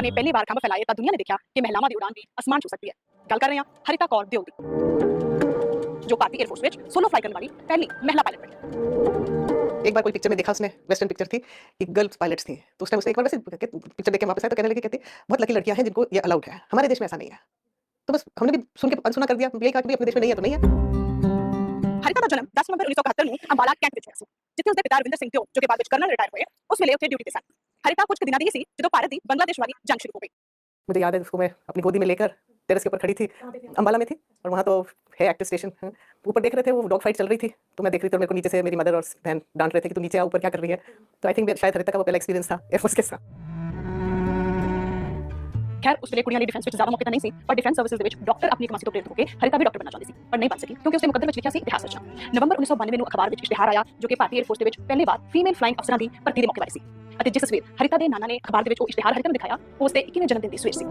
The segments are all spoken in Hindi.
ਉਹਨਾਂ ਨੇ ਪਹਿਲੀ ਵਾਰ ਖੰਭ ਫੈਲਾਏ ਤਾਂ ਦੁਨੀਆ ਨੇ ਦੇਖਿਆ ਕਿ ਮਹਿਲਾਵਾਂ ਦੀ ਉਡਾਨ ਵੀ ਅਸਮਾਨ ਛੂ ਸਕਦੀ ਹੈ। ਗੱਲ ਕਰ ਰਹੇ ਹਾਂ ਹਰਿਤਾ ਕੌਰ ਦਿਓਲ ਦੀ, जो भारतीय एयरफोर्स में सोलो फ्लाई करने वाली पहली महिला पायलट बनी। एक बार कोई पिक्चर में देखा उसने, वेस्टर्न पिक्चर थी कि गर्ल्स पायलट्स थी, तो उस टाइम उसने एक बार वैसे पिक्चर देख के वापस आया तो कहने लगी, कहती बहुत लकी लड़कियां हैं जिनको ये अलाउड है, हमारे देश में ऐसा नहीं है। तो बस हमने भी सुन के अनसुना कर दिया, यही कहा कि अपने देश में नहीं है तो नहीं है। हरिता ਦਾ ਜਨਮ 10 ਨਵੰਬਰ 1971 ਨੂੰ ਅੰਬਾਲਾ ਕੈਂਟ ਵਿੱਚ ਹੋਇਆ ਸੀ, ਜਿੱਥੇ ਉਸਦੇ ਪਿਤਾ ਰਵਿੰਦਰ ਸਿੰਘ ਦਿਓ ਜੋ ਕਿ ਬਾਅਦ ਵਿੱਚ ਕਰਨਲ ਰਿਟਾਇਰ ਹੋਏ, ਉਸ ਵੇਲੇ ਉੱਥੇ ਡਿਊਟੀ ਤੇ ਸਨ। ਹਰਿਤਾ ਕੁਝ ਦਿਨਾਂ ਦੀ ਹੀ ਸੀ ਜਦੋਂ ਭਾਰਤ ਦੀ ਬੰਗਲਾदेश ਵਾਲੀ जंग शुरू हो गई। मुझे याद है उसको मैं अपनी गोदी में लेकर टेरेस के ऊपर खड़ी थी, अंबाला में थी, और वहाँ तो है एक्टिव स्टेशन, ऊपर देख रहे थे वो डॉग फाइट चल रही थी, तो मैं देख रही थी और मेरे को नीचे से मेरी मदर और बहन डांट रहे थे कि तू नीचे आ, ऊपर क्या कर रही है। तो आई थिंक शायद हरिता का वो पहला एक्सपीरियंस था एयरफोर्स के साथ। खैर उस ਵੇਲੇ ਕੁੜੀਆਂ ਲਈ ਡਿਫੈਂਸ ਵਿੱਚ ਜ਼ਿਆਦਾ ਮੌਕੇ ਤਾਂ ਨਹੀਂ ਸੀ, ਪਰ ਡਿਫੈਂਸ ਸਰਵਿਸਿਜ਼ ਦੇ ਵਿੱਚ ਡਾਕਟਰ ਆਪਣੀ ਕਮਾਸੀ ਤੋਂ ਪ੍ਰੇਰਿਤ ਹੋ ਕੇ ਹਰਿਤਾ ਵੀ ਡਾਕਟਰ ਬਣਨਾ ਚਾਹੁੰਦੀ ਸੀ, ਪਰ ਨਹੀਂ ਬਣ ਸਕੀ ਕਿਉਂਕਿ ਉਸਦੇ ਮੁਕੱਦਰ ਵਿੱਚ ਲਿਖਿਆ ਸੀ ਇਤਿਹਾਸ ਰਚਨਾ। ਨਵੰਬਰ 1992 ਨੂੰ ਅਖਬਾਰ ਵਿੱਚ ਇਸ਼ਤਿਹਾਰ ਆਇਆ ਜੋ ਕਿ ਭਾਰਤੀ 에ਅਰ ਫੋਰਸ ਦੇ ਵਿੱਚ ਪਹਿਲੀ ਵਾਰ ਫੀਮੇਲ ਫਲਾਈਂਗ ਅਫਸਰਾਂ ਦੀ ਭਰਤੀ ਦੇ ਮੌਕੇ ਬਾਰੇ ਸੀ, ਅਤੇ ਜਿਸ ਤਸਵੀਰ ਹਰਿਤਾ ਦੇ ਨਾਨਾ ਨੇ ਅਖਬਾਰ ਦੇ ਵਿੱਚ ਉਹ ਇਸ਼ਤਿਹਾਰ ਹਰਿਤਾ ਨੂੰ ਦਿਖਾਇਆ ਉਸ ਦੇ 21ਵੇਂ ਜਨਮ ਦਿਨ ਦੀ ਸਵੇਰ ਸੀ।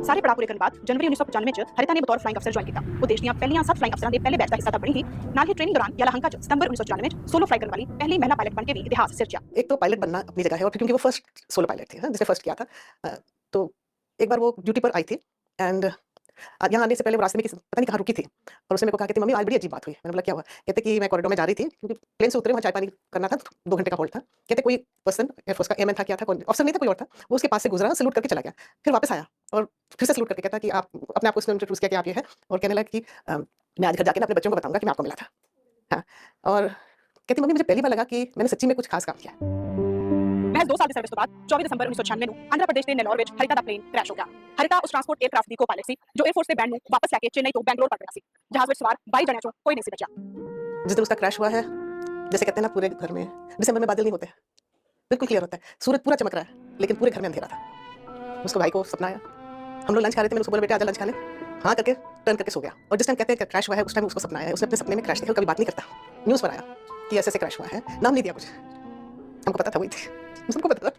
ਸਾਰੇ ਪੜਾਅ ਪੂਰੇ ਕਰਨ ਬਾਅਦ ਜਨਵਰੀ 1995 ਚ ਹਰਿਤਾ ਨੇ ਬਤੌਰ ਫਲਾਈਂਗ ਅਫਸਰ ਜੁਆਇਨ ਕੀਤਾ। ਉਹ ਦੇਸ਼ ਦੀਆਂ ਪਹਿਲੀਆਂ 7 ਫਲਾਈਂਗ ਅਫਸਰਾਂ ਦੇ ਪਹਿਲੇ ਬੈਚ ਦਾ ਹਿੱਸਾ ਤਾਂ ਬਣੀ ਹੀ, ਨਾਲ ਹੀ ਟ੍ਰੇਨਿੰਗ ਦੌਰਾਨ ਯਲਾਹੰਕਾ ਚ ਸਤੰਬਰ 1994 ਚ सोलो फ्लाई करने वाली पहली महिला पायलट बनके भी इतिहास सिरजा। एक तो पायलट बनना अपनी जगह है, और क्योंकि वो फर्स्ट सोलो पायलट थी, जिसने फर्स्ट किया था, तो एक बार वो ड्यूटी पर आई थी एंड यहाँ आने से पहले वो रास्ते में पता नहीं कहाँ रुकी थी, और उसने मेरे को कहा कि मम्मी आज बड़ी अजीब बात हुई। मैंने बोला क्या हुआ? कहते कि मैं कॉरिडोर में जा रही थी, क्योंकि प्लेन से उतरे वहाँ चाय पानी करना था, 2 घंटे का होल्ड था। कहते कोई पर्सन एयरफोर्स का एयरमैन था, क्या था, ऑफिसर नहीं था, कोई और था, वो उसके पास से गुजरा, सैल्यूट करके चला गया, फिर वापस आया और फिर से सैल्यूट करके कहता कि आप अपने आप को उसने इंट्रोड्यूस किया कि आप ये है, और कहने लगा कि मैं आज घर जाके ना अपने बच्चों को बताऊंगा कि मैं आपको मिला था। हाँ, और कहती मम्मी मुझे पहली बार लगा कि मैंने सच्ची में कुछ खास काम किया है। महज 2 साल ਦੀ ਸਰਵਿਸ ਤੋਂ ਬਾਅਦ 24 ਦਸੰਬਰ 1996 ਨੂੰ ਆਂਧਰਾ ਪ੍ਰਦੇਸ਼ ਦੇ ਨੇਲੋਰ ਵਿੱਚ ਹਰਿਤਾ ਦਾ ਪਲੇਨ ਕ੍ਰੈਸ਼ ਹੋ ਗਿਆ। ਹਰਿਤਾ ਉਸ ਟਰਾਂਸਪੋਰਟ 에ਅਰਕ੍ਰਾਫਟ ਦੀ ਕੋ-ਪਾਇਲਟ ਸੀ ਜੋ 에ਅਰ ਫੋਰਸ ਦੇ ਬੈਂਡ ਨੂੰ ਵਾਪਸ ਲੈ ਕੇ ਚੇਨਈ ਤੋਂ ਬੈਂਗਲੌਰ ਪਰਤ ਰਿਹਾ ਸੀ। ਜਹਾਜ਼ ਵਿੱਚ ਸਵਾਰ 22 ਜਣਿਆਂ ਚੋਂ ਕੋਈ ਨਹੀਂ ਸੀ बचा। जिस दिन उसका क्रैश हुआ है, जैसे कहते हैं ना पूरे घर में दिसंबर में बादल नहीं होते, बिल्कुल क्लियर होता है, सूरज पूरा चमक रहा है लेकिन पूरे घर में अंधेरा था। उसको भाई को सपना आया, हम लोग लंच खा रहे थे, मैंने उसको बोला बेटा आजा लंच खा ले, हाँ करके टर्न करके सो गया। और जिस टाइम कहते हैं क्रैश हुआ है उस टाइम उसको सपना आया, उसने अपने सपने में क्रैश देखा, कभी बात नहीं करता, न्यूज़ पर आया कि ऐसे ऐसे क्रैश हुआ है, नाम नहीं दिया कुछ, हमको पता था वही थी, सबको पता था।